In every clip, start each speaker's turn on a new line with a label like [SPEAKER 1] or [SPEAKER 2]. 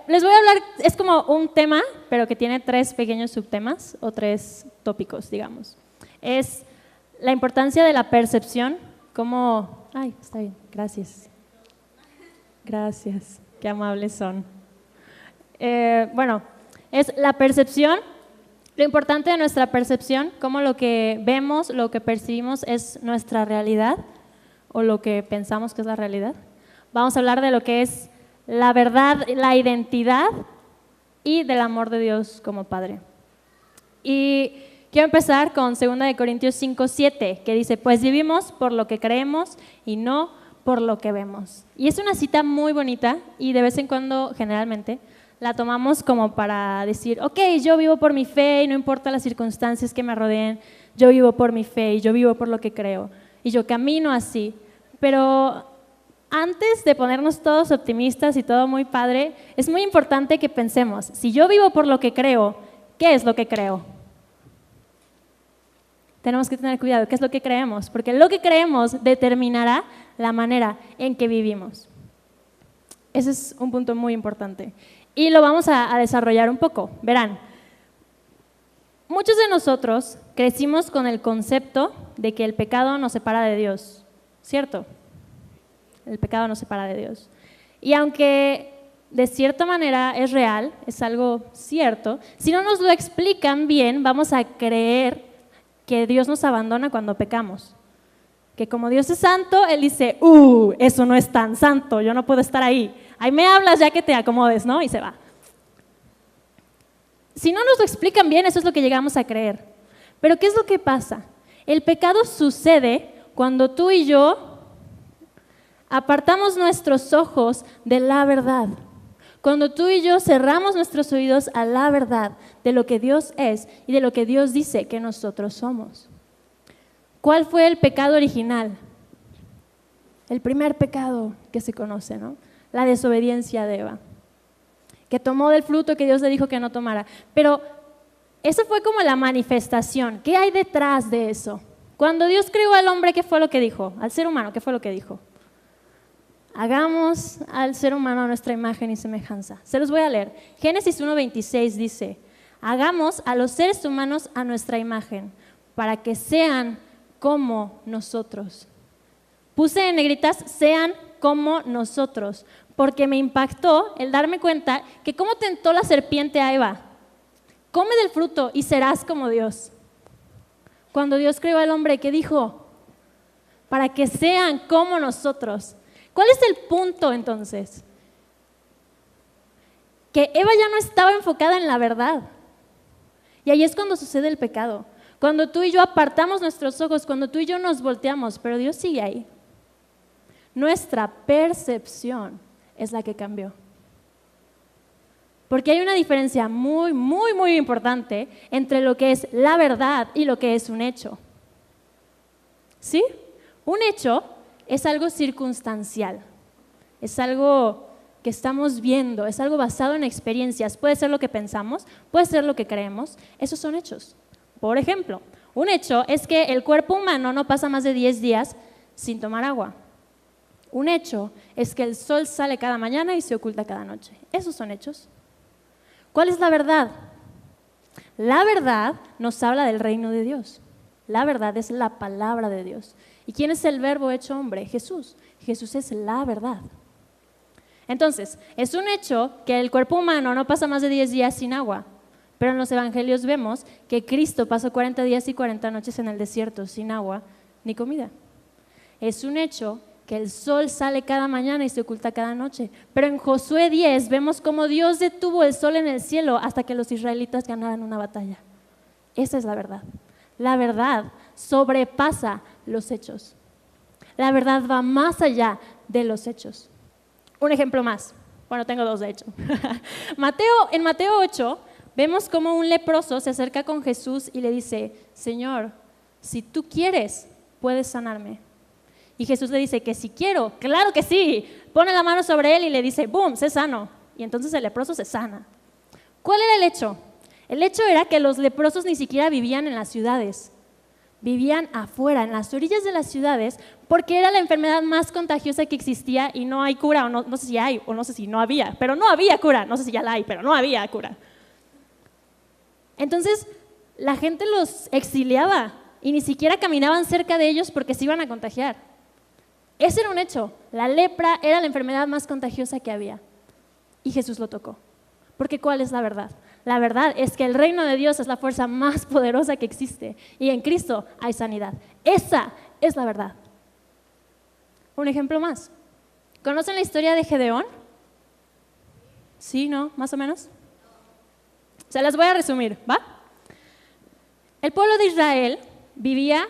[SPEAKER 1] les voy a hablar, es como un tema, pero que tiene 3 pequeños subtemas o 3 tópicos, digamos. Es la importancia de la percepción, como... Ay, está bien, gracias. Gracias, qué amables son. Bueno, es la percepción, lo importante de nuestra percepción, cómo lo que vemos, lo que percibimos es nuestra realidad o lo que pensamos que es la realidad. Vamos a hablar de lo que es la verdad, la identidad y del amor de Dios como Padre. Y quiero empezar con 2 Corintios 5:7, que dice, pues vivimos por lo que creemos y no por lo que vemos. Y es una cita muy bonita y de vez en cuando, generalmente, la tomamos como para decir, ok, yo vivo por mi fe y no importa las circunstancias que me rodeen, yo vivo por mi fe y yo vivo por lo que creo y yo camino así. Pero antes de ponernos todos optimistas y todo muy padre, es muy importante que pensemos, si yo vivo por lo que creo, ¿qué es lo que creo? Tenemos que tener cuidado, ¿qué es lo que creemos? Porque lo que creemos determinará la manera en que vivimos. Ese es un punto muy importante. Y lo vamos a desarrollar un poco. Verán, muchos de nosotros crecimos con el concepto de que el pecado nos separa de Dios, ¿cierto? El pecado nos separa de Dios. Y aunque de cierta manera es real, es algo cierto, si no nos lo explican bien, vamos a creer que Dios nos abandona cuando pecamos. Que como Dios es santo, Él dice, eso no es tan santo, yo no puedo estar ahí. Ahí me hablas ya que te acomodes, ¿no? Y se va. Si no nos lo explican bien, eso es lo que llegamos a creer. Pero ¿qué es lo que pasa? El pecado sucede cuando tú y yo apartamos nuestros ojos de la verdad. Cuando tú y yo cerramos nuestros oídos a la verdad de lo que Dios es y de lo que Dios dice que nosotros somos. ¿Cuál fue el pecado original? El primer pecado que se conoce, ¿no? La desobediencia de Eva, que tomó del fruto que Dios le dijo que no tomara. Pero eso fue como la manifestación. ¿Qué hay detrás de eso? Cuando Dios creó al hombre, ¿qué fue lo que dijo? Al ser humano, ¿qué fue lo que dijo? Hagamos al ser humano a nuestra imagen y semejanza. Se los voy a leer. Génesis 1:26 dice, hagamos a los seres humanos a nuestra imagen, para que sean como nosotros. Puse en negritas, sean como nosotros, porque me impactó el darme cuenta que cómo tentó la serpiente a Eva. Come del fruto y serás como Dios. Cuando Dios creó al hombre, ¿qué dijo? Para que sean como nosotros. ¿Cuál es el punto entonces? Que Eva ya no estaba enfocada en la verdad. Y ahí es cuando sucede el pecado. Cuando tú y yo apartamos nuestros ojos, cuando tú y yo nos volteamos, pero Dios sigue ahí. Nuestra percepción es la que cambió. Porque hay una diferencia muy, muy, muy importante entre lo que es la verdad y lo que es un hecho. ¿Sí? Un hecho es algo circunstancial, es algo que estamos viendo, es algo basado en experiencias. Puede ser lo que pensamos, puede ser lo que creemos, esos son hechos. Por ejemplo, un hecho es que el cuerpo humano no pasa más de 10 días sin tomar agua. Un hecho es que el sol sale cada mañana y se oculta cada noche. Esos son hechos. ¿Cuál es la verdad? La verdad nos habla del reino de Dios. La verdad es la palabra de Dios. ¿Y quién es el verbo hecho hombre? Jesús. Jesús es la verdad. Entonces, es un hecho que el cuerpo humano no pasa más de 10 días sin agua, pero en los evangelios vemos que Cristo pasó 40 días y 40 noches en el desierto sin agua ni comida. Es un hecho que el sol sale cada mañana y se oculta cada noche, pero en Josué 10 vemos cómo Dios detuvo el sol en el cielo hasta que los israelitas ganaran una batalla. Esa es la verdad. La verdad sobrepasa los hechos. La verdad va más allá de los hechos. Un ejemplo más. Bueno, tengo 2 de hecho. En Mateo 8 vemos cómo un leproso se acerca con Jesús y le dice, Señor, si tú quieres, puedes sanarme. Y Jesús le dice que si quiero, claro que sí. Pone la mano sobre él y le dice, ¡boom!, sé sano. Y entonces el leproso se sana. ¿Cuál era el hecho? El hecho era que los leprosos ni siquiera vivían en las ciudades. vivían afuera, en las orillas de las ciudades, porque era la enfermedad más contagiosa que existía y no hay cura, o no sé si hay, o no sé si no había, pero no había cura, no sé si ya la hay, pero no había cura. Entonces, la gente los exiliaba y ni siquiera caminaban cerca de ellos porque se iban a contagiar. Ese era un hecho. La lepra era la enfermedad más contagiosa que había. Y Jesús lo tocó. Porque ¿cuál es la verdad? La verdad es que el reino de Dios es la fuerza más poderosa que existe. Y en Cristo hay sanidad. Esa es la verdad. Un ejemplo más. ¿Conocen la historia de Gedeón? ¿Sí, no? ¿Más o menos? Se las voy a resumir, ¿va? El pueblo de Israel vivía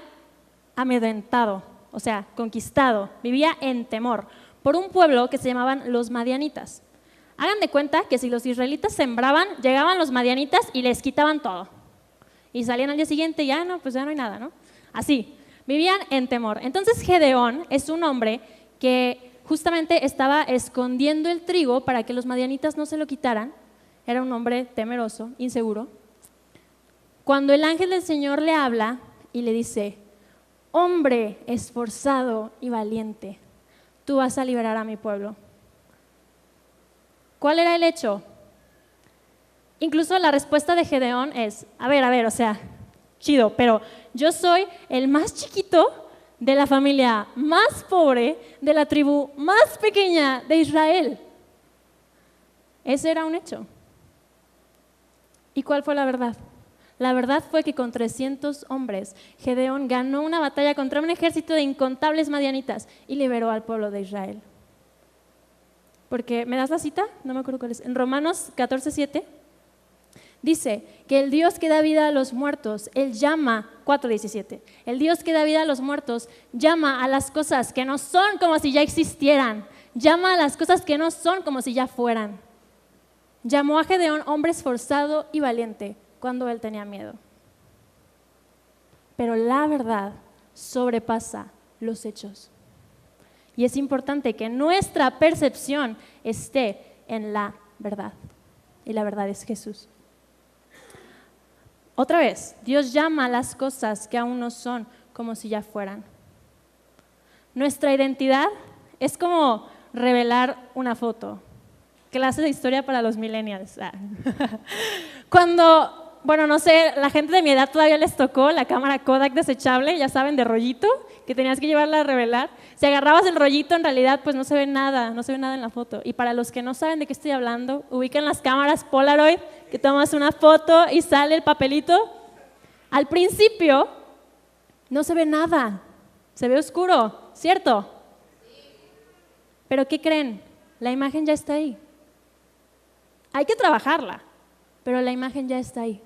[SPEAKER 1] amedrentado, o sea, conquistado, vivía en temor por un pueblo que se llamaban los madianitas. Hagan de cuenta que si los israelitas sembraban, llegaban los madianitas y les quitaban todo. Y salían al día siguiente y pues ya no hay nada, ¿no? Así, vivían en temor. Entonces Gedeón es un hombre que justamente estaba escondiendo el trigo para que los madianitas no se lo quitaran. Era un hombre temeroso, inseguro. Cuando el ángel del Señor le habla y le dice: hombre esforzado y valiente, tú vas a liberar a mi pueblo. ¿Cuál era el hecho? Incluso la respuesta de Gedeón es: a ver, o sea, chido, pero yo soy el más chiquito de la familia más pobre de la tribu más pequeña de Israel. Ese era un hecho. ¿Y cuál fue la verdad? La verdad fue que con 300 hombres, Gedeón ganó una batalla contra un ejército de incontables madianitas y liberó al pueblo de Israel. Porque, ¿me das la cita? No me acuerdo cuál es. En Romanos 14:7 dice que el Dios que da vida a los muertos, Él llama, 4:17, el Dios que da vida a los muertos llama a las cosas que no son como si ya existieran, llama a las cosas que no son como si ya fueran. Llamó a Gedeón hombre esforzado y valiente cuando él tenía miedo. Pero la verdad sobrepasa los hechos. Y es importante que nuestra percepción esté en la verdad. Y la verdad es Jesús. Otra vez, Dios llama a las cosas que aún no son como si ya fueran. Nuestra identidad es como revelar una foto. Clase de historia para los millennials. Cuando, no sé, la gente de mi edad todavía les tocó la cámara Kodak desechable, ya saben, de rollito, que tenías que llevarla a revelar. Si agarrabas el rollito, en realidad, pues no se ve nada en la foto. Y para los que no saben de qué estoy hablando, ubican las cámaras Polaroid, que tomas una foto y sale el papelito. Al principio, no se ve nada, se ve oscuro, ¿cierto? Pero ¿qué creen? La imagen ya está ahí. Hay que trabajarla, pero la imagen ya está ahí.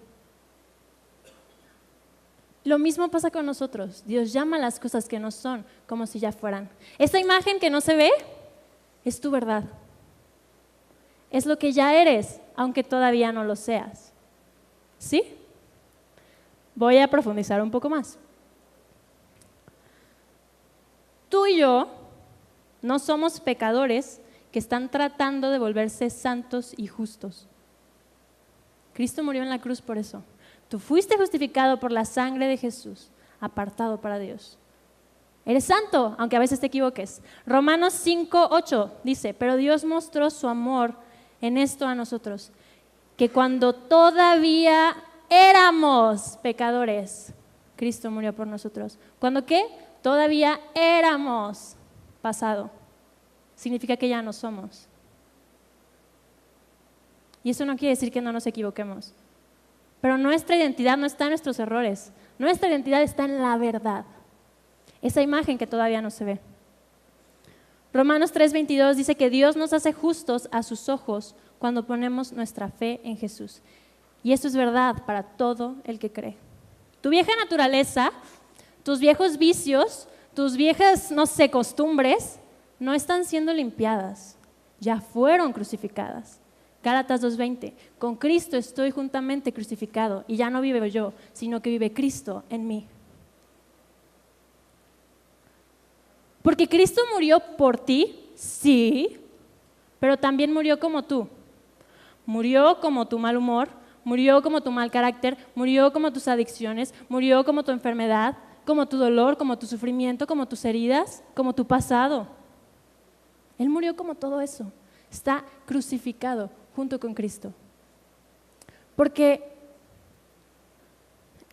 [SPEAKER 1] Lo mismo pasa con nosotros. Dios llama a las cosas que no son como si ya fueran. Esa imagen que no se ve es tu verdad. Es lo que ya eres, aunque todavía no lo seas. ¿Sí? Voy a profundizar un poco más. Tú y yo no somos pecadores que están tratando de volverse santos y justos. Cristo murió en la cruz por eso. Tú fuiste justificado por la sangre de Jesús, apartado para Dios. Eres santo, aunque a veces te equivoques. Romanos 5:8 dice: pero Dios mostró su amor en esto a nosotros, que cuando todavía éramos pecadores, Cristo murió por nosotros. ¿Cuándo qué? Todavía éramos. Pasado. Significa que ya no somos. Y eso no quiere decir que no nos equivoquemos. Pero nuestra identidad no está en nuestros errores. Nuestra identidad está en la verdad. Esa imagen que todavía no se ve. Romanos 3:22 dice que Dios nos hace justos a sus ojos cuando ponemos nuestra fe en Jesús. Y eso es verdad para todo el que cree. Tu vieja naturaleza, tus viejos vicios, tus viejas, costumbres, no están siendo limpiadas, ya fueron crucificadas. Gálatas 2:20, con Cristo estoy juntamente crucificado y ya no vivo yo, sino que vive Cristo en mí. Porque Cristo murió por ti, sí, pero también murió como tú. Murió como tu mal humor, murió como tu mal carácter, murió como tus adicciones, murió como tu enfermedad, como tu dolor, como tu sufrimiento, como tus heridas, como tu pasado. Él murió como todo eso. Está crucificado junto con Cristo. Porque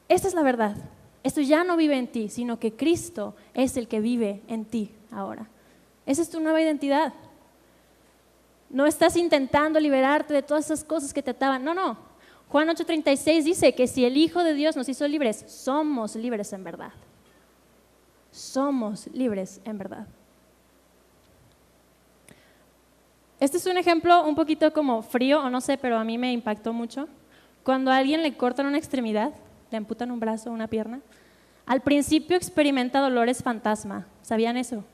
[SPEAKER 1] esta es la verdad. Esto ya no vive en ti, sino que Cristo es el que vive en ti ahora. Esa es tu nueva identidad. No estás intentando liberarte de todas esas cosas que te ataban. No. Juan 8:36 dice que si el Hijo de Dios nos hizo libres, somos libres en verdad. Somos libres en verdad. Este es un ejemplo un poquito como frío, o no sé, pero a mí me impactó mucho. Cuando a alguien le cortan una extremidad, le amputan un brazo o una pierna, al principio experimenta dolores fantasma. ¿Sabían eso?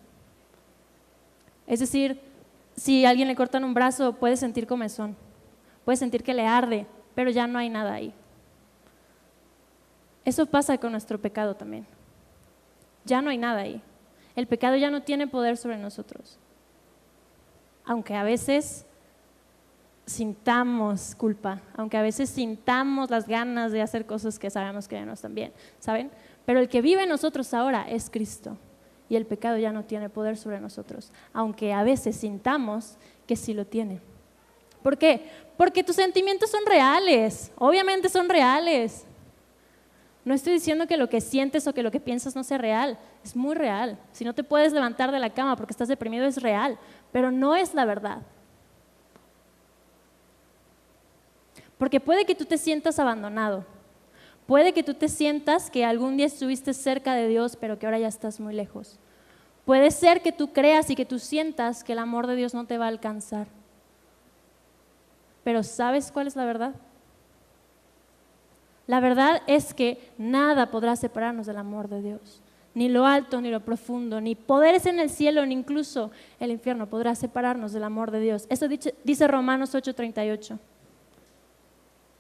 [SPEAKER 1] Es decir, si a alguien le cortan un brazo, puede sentir comezón, puede sentir que le arde, pero ya no hay nada ahí. Eso pasa con nuestro pecado también. Ya no hay nada ahí. El pecado ya no tiene poder sobre nosotros. Aunque a veces sintamos culpa, aunque a veces sintamos las ganas de hacer cosas que sabemos que ya no están bien, ¿saben? Pero el que vive en nosotros ahora es Cristo y el pecado ya no tiene poder sobre nosotros, aunque a veces sintamos que sí lo tiene. ¿Por qué? Porque tus sentimientos son reales, obviamente son reales. No estoy diciendo que lo que sientes o que lo que piensas no sea real, es muy real. Si no te puedes levantar de la cama porque estás deprimido es real, pero no es la verdad. Porque puede que tú te sientas abandonado, puede que tú te sientas que algún día estuviste cerca de Dios, pero que ahora ya estás muy lejos. Puede ser que tú creas y que tú sientas que el amor de Dios no te va a alcanzar. Pero ¿sabes cuál es la verdad? La verdad es que nada podrá separarnos del amor de Dios. Ni lo alto, ni lo profundo, ni poderes en el cielo, ni incluso el infierno podrá separarnos del amor de Dios. Eso dice Romanos 8:38.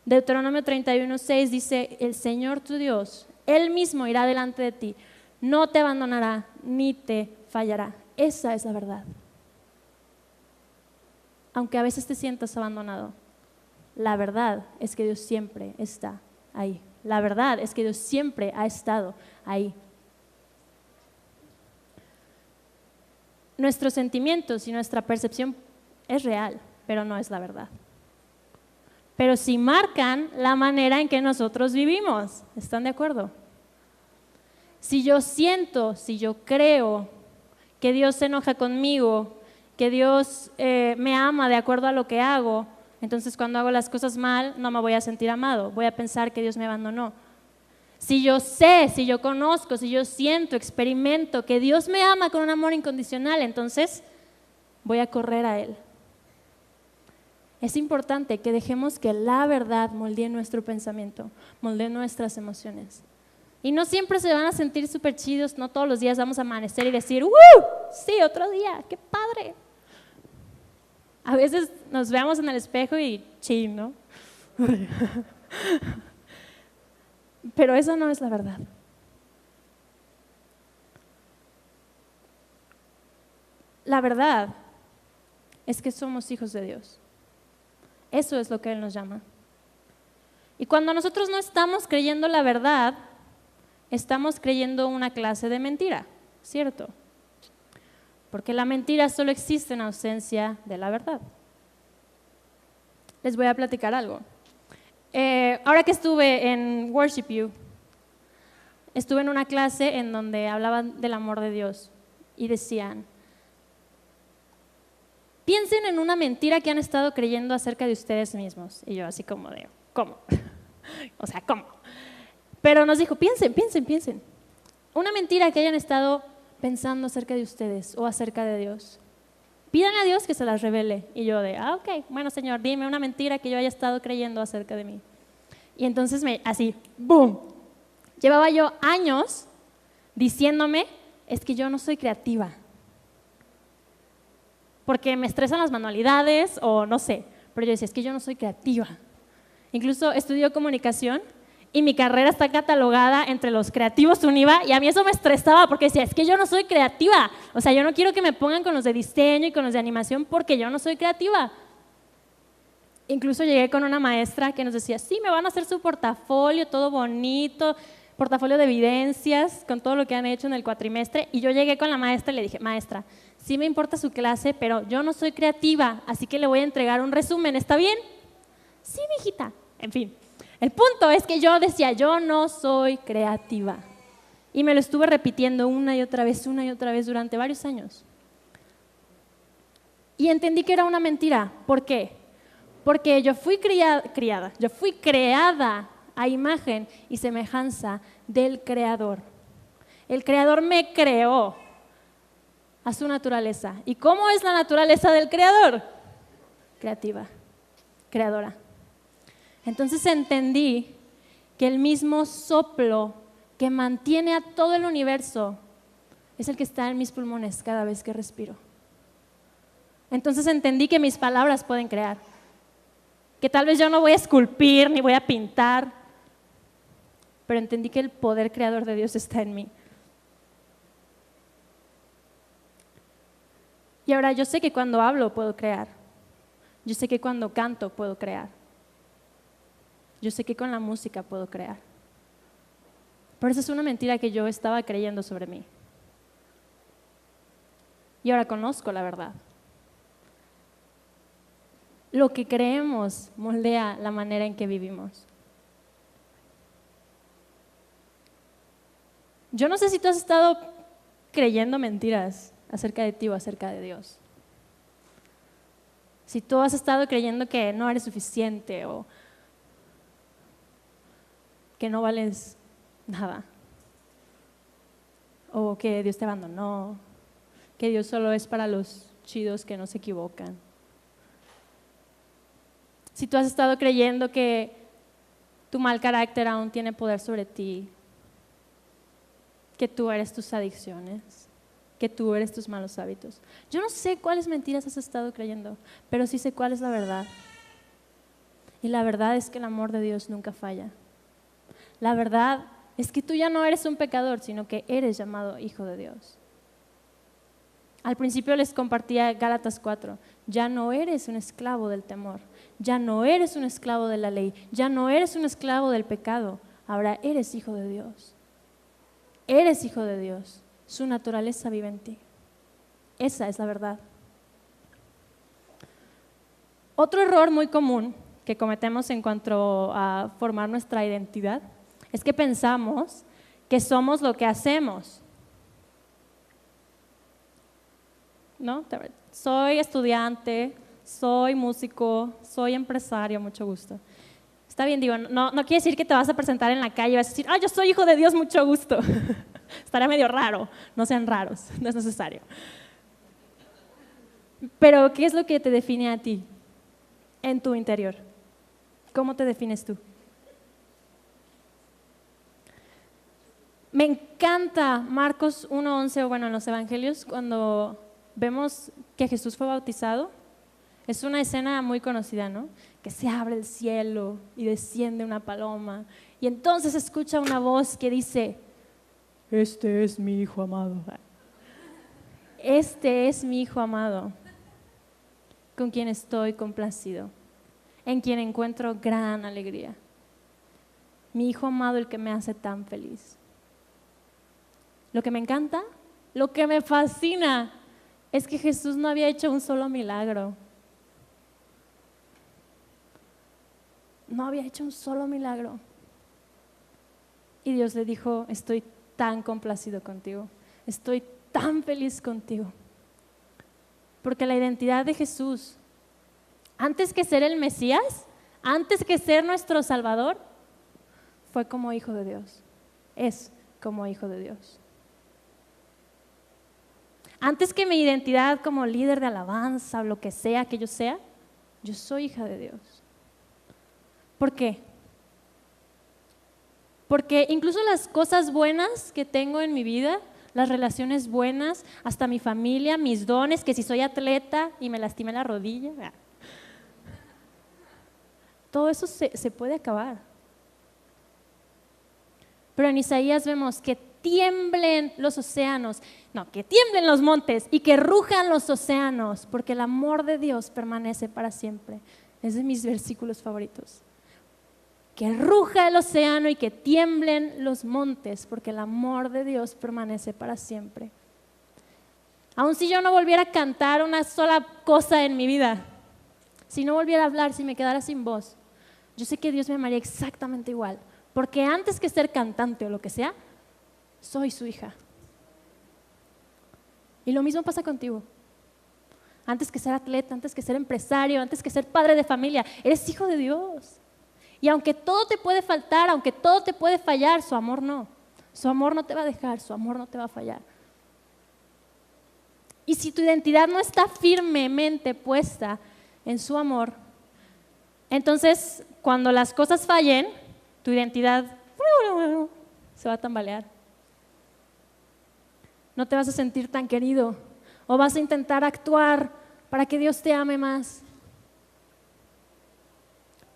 [SPEAKER 1] Deuteronomio 31:6 dice, el Señor tu Dios, Él mismo irá delante de ti, no te abandonará, ni te fallará. Esa es la verdad. Aunque a veces te sientas abandonado, la verdad es que Dios siempre está ahí. La verdad es que Dios siempre ha estado ahí. Nuestros sentimientos y nuestra percepción es real, pero no es la verdad. Pero sí marcan la manera en que nosotros vivimos. ¿Están de acuerdo? Si yo siento, si yo creo que Dios se enoja conmigo, que Dios me ama de acuerdo a lo que hago, entonces cuando hago las cosas mal no me voy a sentir amado, voy a pensar que Dios me abandonó. Si yo sé, si yo conozco, si yo siento, experimento que Dios me ama con un amor incondicional, entonces voy a correr a Él. Es importante que dejemos que la verdad moldee nuestro pensamiento, moldee nuestras emociones. Y no siempre se van a sentir súper chidos, no todos los días vamos a amanecer y decir, ¡uh! Sí, otro día, qué padre. A veces nos veamos en el espejo y ching, ¿no? Pero eso no es la verdad. La verdad es que somos hijos de Dios. Eso es lo que Él nos llama. Y cuando nosotros no estamos creyendo la verdad, estamos creyendo una clase de mentira, ¿cierto? Porque la mentira solo existe en ausencia de la verdad. Les voy a platicar algo. Ahora que estuve en Worship You, estuve en una clase en donde hablaban del amor de Dios y decían, piensen en una mentira que han estado creyendo acerca de ustedes mismos. Y yo así como de, ¿cómo? O sea, ¿cómo? Pero nos dijo, piensen. Una mentira que hayan estado pensando acerca de ustedes o acerca de Dios. Pídanle a Dios que se las revele. Y yo de, ok, bueno Señor, dime una mentira que yo haya estado creyendo acerca de mí. Y entonces así, ¡boom! Llevaba yo años diciéndome, es que yo no soy creativa. Porque me estresan las manualidades o no sé. Pero yo decía, es que yo no soy creativa. Incluso estudio comunicación y mi carrera está catalogada entre los creativos UNIVA y a mí eso me estresaba porque decía, es que yo no soy creativa. O sea, yo no quiero que me pongan con los de diseño y con los de animación porque yo no soy creativa. Incluso llegué con una maestra que nos decía, sí, me van a hacer su portafolio, todo bonito, portafolio de evidencias con todo lo que han hecho en el cuatrimestre y yo llegué con la maestra y le dije, maestra, sí me importa su clase, pero yo no soy creativa, así que le voy a entregar un resumen, ¿está bien? Sí, mijita. En fin, el punto es que yo decía, yo no soy creativa. Y me lo estuve repitiendo una y otra vez durante varios años. Y entendí que era una mentira. ¿Por qué? Porque yo fui yo fui creada a imagen y semejanza del Creador. El Creador me creó a su naturaleza. ¿Y cómo es la naturaleza del Creador? Creativa, creadora. Entonces entendí que el mismo soplo que mantiene a todo el universo es el que está en mis pulmones cada vez que respiro. Entonces entendí que mis palabras pueden crear, que tal vez yo no voy a esculpir ni voy a pintar, pero entendí que el poder creador de Dios está en mí. Y ahora yo sé que cuando hablo puedo crear, yo sé que cuando canto puedo crear, yo sé que con la música puedo crear. Pero esa es una mentira que yo estaba creyendo sobre mí. Y ahora conozco la verdad. Lo que creemos moldea la manera en que vivimos. Yo no sé si tú has estado creyendo mentiras acerca de ti o acerca de Dios. Si tú has estado creyendo que no eres suficiente o que no vales nada, o que Dios te abandonó, que Dios solo es para los chidos que no se equivocan. Si tú has estado creyendo que tu mal carácter aún tiene poder sobre ti, que tú eres tus adicciones, que tú eres tus malos hábitos. Yo no sé cuáles mentiras has estado creyendo, pero sí sé cuál es la verdad. Y la verdad es que el amor de Dios nunca falla. La verdad es que tú ya no eres un pecador, sino que eres llamado hijo de Dios. Al principio les compartía Gálatas 4, ya no eres un esclavo del temor, ya no eres un esclavo de la ley, ya no eres un esclavo del pecado, ahora eres hijo de Dios. Eres hijo de Dios, su naturaleza vive en ti. Esa es la verdad. Otro error muy común que cometemos en cuanto a formar nuestra identidad es que pensamos que somos lo que hacemos. ¿No? Soy estudiante, soy músico, soy empresario, mucho gusto. Está bien, digo, no quiere decir que te vas a presentar en la calle y vas a decir, yo soy hijo de Dios, mucho gusto. Estaría medio raro, no sean raros, no es necesario. Pero, ¿qué es lo que te define a ti en tu interior? ¿Cómo te defines tú? Me encanta Marcos 1:11, o bueno, en los evangelios, cuando vemos que Jesús fue bautizado. Es una escena muy conocida, ¿no? Que se abre el cielo y desciende una paloma y entonces escucha una voz que dice, este es mi hijo amado. Este es mi hijo amado, con quien estoy complacido, en quien encuentro gran alegría. Mi hijo amado, el que me hace tan feliz. Lo que me encanta, lo que me fascina, es que Jesús no había hecho un solo milagro. No había hecho un solo milagro. Y Dios le dijo, estoy tan complacido contigo, estoy tan feliz contigo. Porque la identidad de Jesús, antes que ser el Mesías, antes que ser nuestro Salvador, fue como hijo de Dios, es como hijo de Dios. Antes que mi identidad como líder de alabanza o lo que sea que yo sea, yo soy hija de Dios. ¿Por qué? Porque incluso las cosas buenas que tengo en mi vida, las relaciones buenas, hasta mi familia, mis dones, que si soy atleta y me lastimé la rodilla, todo eso se puede acabar. Pero en Isaías vemos que tiemblen los océanos, que tiemblen los montes y que rujan los océanos, porque el amor de Dios permanece para siempre. Es de mis versículos favoritos. que ruja el océano y que tiemblen los montes, porque el amor de Dios permanece para siempre. Aun si yo no volviera a cantar una sola cosa en mi vida, si no volviera a hablar, si me quedara sin voz, yo sé que Dios me amaría exactamente igual, porque antes que ser cantante o lo que sea, soy su hija. Y lo mismo pasa contigo. Antes que ser atleta, antes que ser empresario, antes que ser padre de familia, eres hijo de Dios. Y aunque todo te puede faltar, aunque todo te puede fallar, su amor no. Su amor no te va a dejar, su amor no te va a fallar. Y si tu identidad no está firmemente puesta en su amor, entonces cuando las cosas fallen, tu identidad se va a tambalear. No te vas a sentir tan querido o vas a intentar actuar para que Dios te ame más.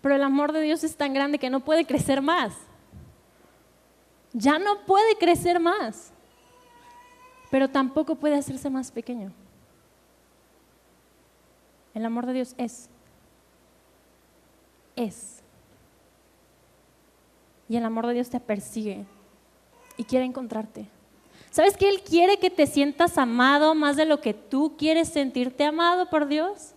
[SPEAKER 1] Pero el amor de Dios es tan grande que no puede crecer más. Ya no puede crecer más, pero tampoco puede hacerse más pequeño. El amor de Dios es. Y el amor de Dios te persigue y quiere encontrarte. ¿Sabes que Él quiere que te sientas amado más de lo que tú quieres sentirte amado por Dios?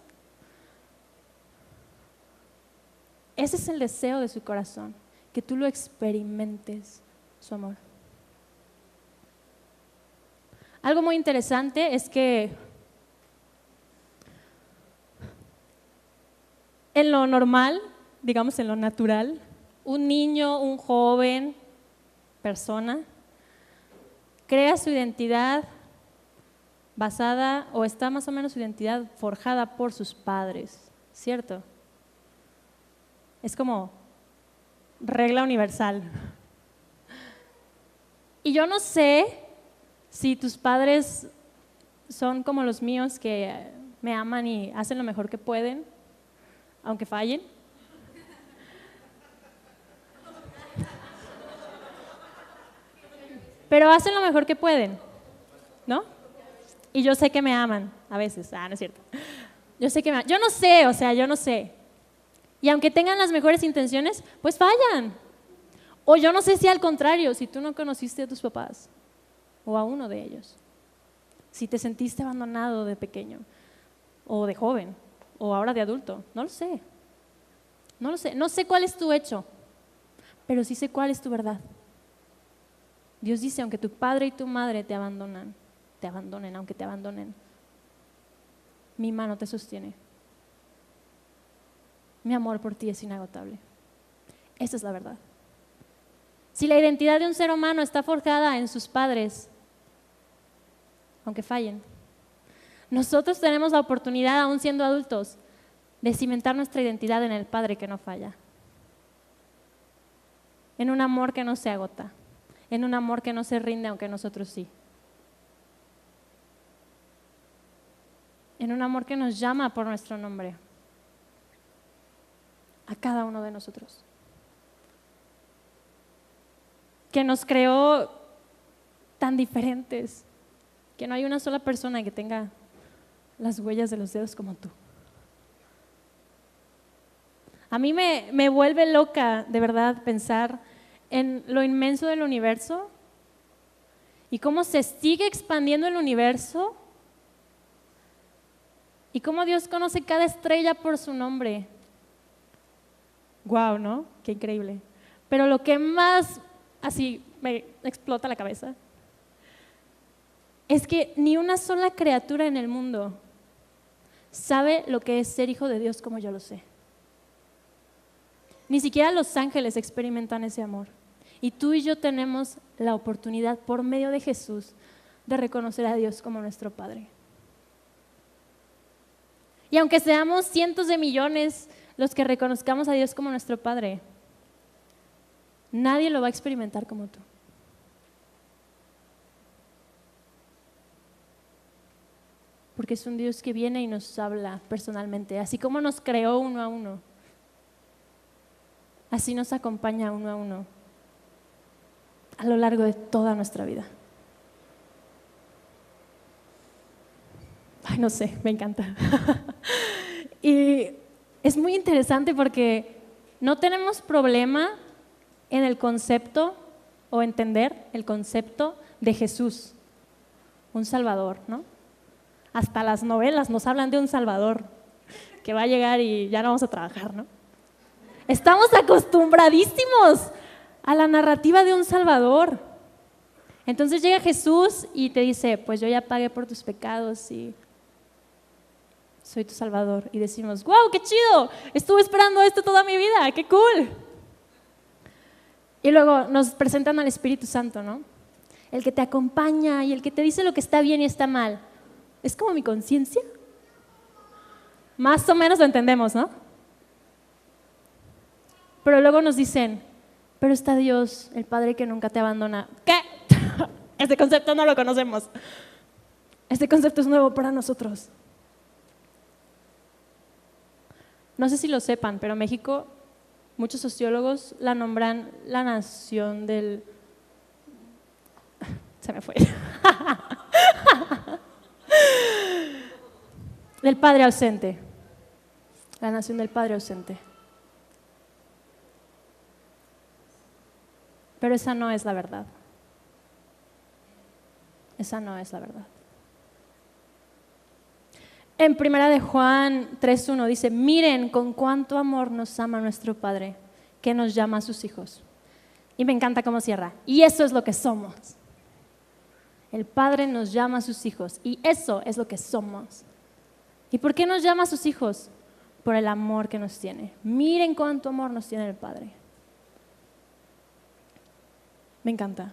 [SPEAKER 1] Ese es el deseo de su corazón, que tú lo experimentes, su amor. Algo muy interesante es que en lo normal, digamos en lo natural, un niño, un joven, persona, crea su identidad basada, o está más o menos su identidad forjada por sus padres, ¿cierto? Es como regla universal. Y yo no sé si tus padres son como los míos, que me aman y hacen lo mejor que pueden, aunque fallen. Pero hacen lo mejor que pueden, ¿no? Y yo sé que me aman a veces. No es cierto. Yo sé que me aman. Yo no sé, yo no sé. Y aunque tengan las mejores intenciones, pues fallan. O yo no sé si al contrario, si tú no conociste a tus papás o a uno de ellos, si te sentiste abandonado de pequeño o de joven o ahora de adulto, no lo sé. No lo sé. No sé cuál es tu hecho, pero sí sé cuál es tu verdad. Dios dice, aunque tu padre y tu madre te abandonen, aunque te abandonen, mi mano te sostiene. Mi amor por ti es inagotable. Esa es la verdad. Si la identidad de un ser humano está forjada en sus padres, aunque fallen, nosotros tenemos la oportunidad, aún siendo adultos, de cimentar nuestra identidad en el Padre que no falla, en un amor que no se agota, en un amor que no se rinde aunque nosotros sí, en un amor que nos llama por nuestro nombre a cada uno de nosotros, que nos creó tan diferentes, que no hay una sola persona que tenga las huellas de los dedos como tú. A mí me vuelve loca, de verdad, pensar en lo inmenso del universo y cómo se sigue expandiendo el universo y cómo Dios conoce cada estrella por su nombre. Guau, ¿no? Qué increíble. Pero lo que más así me explota la cabeza es que ni una sola criatura en el mundo sabe lo que es ser hijo de Dios como yo lo sé. Ni siquiera los ángeles experimentan ese amor. Y tú y yo tenemos la oportunidad, por medio de Jesús, de reconocer a Dios como nuestro Padre. Y aunque seamos cientos de millones los que reconozcamos a Dios como nuestro Padre, nadie lo va a experimentar como tú. Porque es un Dios que viene y nos habla personalmente, así como nos creó uno a uno. Así nos acompaña uno a uno a lo largo de toda nuestra vida. Ay, no sé, me encanta. Y es muy interesante porque no tenemos problema en el concepto o entender el concepto de Jesús, un Salvador, ¿no? Hasta las novelas nos hablan de un Salvador que va a llegar y ya no vamos a trabajar, ¿no? Estamos acostumbradísimos a la narrativa de un Salvador. Entonces llega Jesús y te dice, pues yo ya pagué por tus pecados y soy tu Salvador. Y decimos, wow, qué chido, estuve esperando esto toda mi vida, qué cool. Y luego nos presentan al Espíritu Santo, ¿no? El que te acompaña y el que te dice lo que está bien y está mal. Es como mi conciencia. Más o menos lo entendemos, ¿no? Pero luego nos dicen, pero está Dios, el Padre que nunca te abandona. ¿Qué? Este concepto no lo conocemos. Este concepto es nuevo para nosotros. No sé si lo sepan, pero México, muchos sociólogos la nombran la nación del... Se me fue. Del Padre ausente. La nación del Padre ausente. Pero esa no es la verdad. Esa no es la verdad. En 1 de Juan 3:1 dice, miren con cuánto amor nos ama nuestro Padre, que nos llama a sus hijos. Y me encanta cómo cierra. Y eso es lo que somos. El Padre nos llama a sus hijos y eso es lo que somos. ¿Y por qué nos llama a sus hijos? Por el amor que nos tiene. Miren cuánto amor nos tiene el Padre. Me encanta.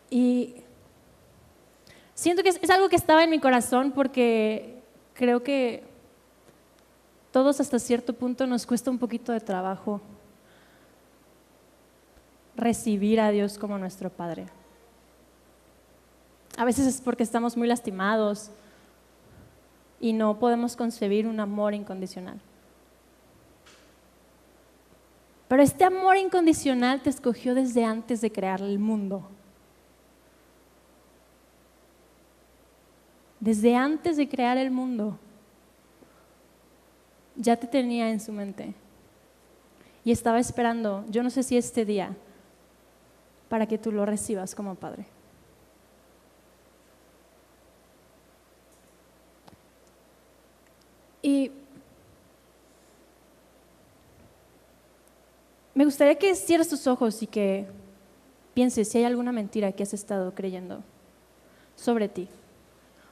[SPEAKER 1] Y siento que es algo que estaba en mi corazón porque creo que todos hasta cierto punto nos cuesta un poquito de trabajo recibir a Dios como nuestro Padre. A veces es porque estamos muy lastimados y no podemos concebir un amor incondicional. Pero este amor incondicional te escogió desde antes de crear el mundo. Desde antes de crear el mundo, ya te tenía en su mente. Y estaba esperando, yo no sé si este día, para que tú lo recibas como Padre. Y me gustaría que cierres tus ojos y que pienses si hay alguna mentira que has estado creyendo sobre ti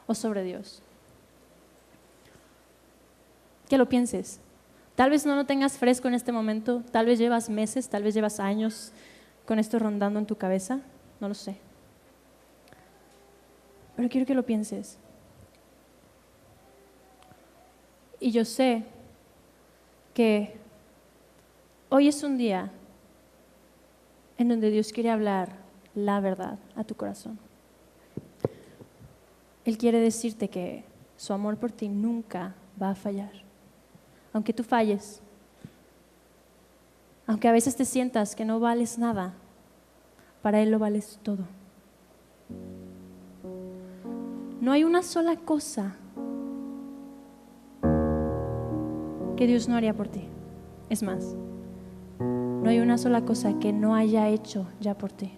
[SPEAKER 1] o sobre Dios. Que lo pienses. Tal vez no lo tengas fresco en este momento, tal vez llevas meses, tal vez llevas años con esto rondando en tu cabeza, no lo sé. Pero quiero que lo pienses. Y yo sé que hoy es un día en donde Dios quiere hablar la verdad a tu corazón. Él quiere decirte que su amor por ti nunca va a fallar. Aunque tú falles, aunque a veces te sientas que no vales nada, para Él lo vales todo. No hay una sola cosa que Dios no haría por ti. Es más, no hay una sola cosa que no haya hecho ya por ti.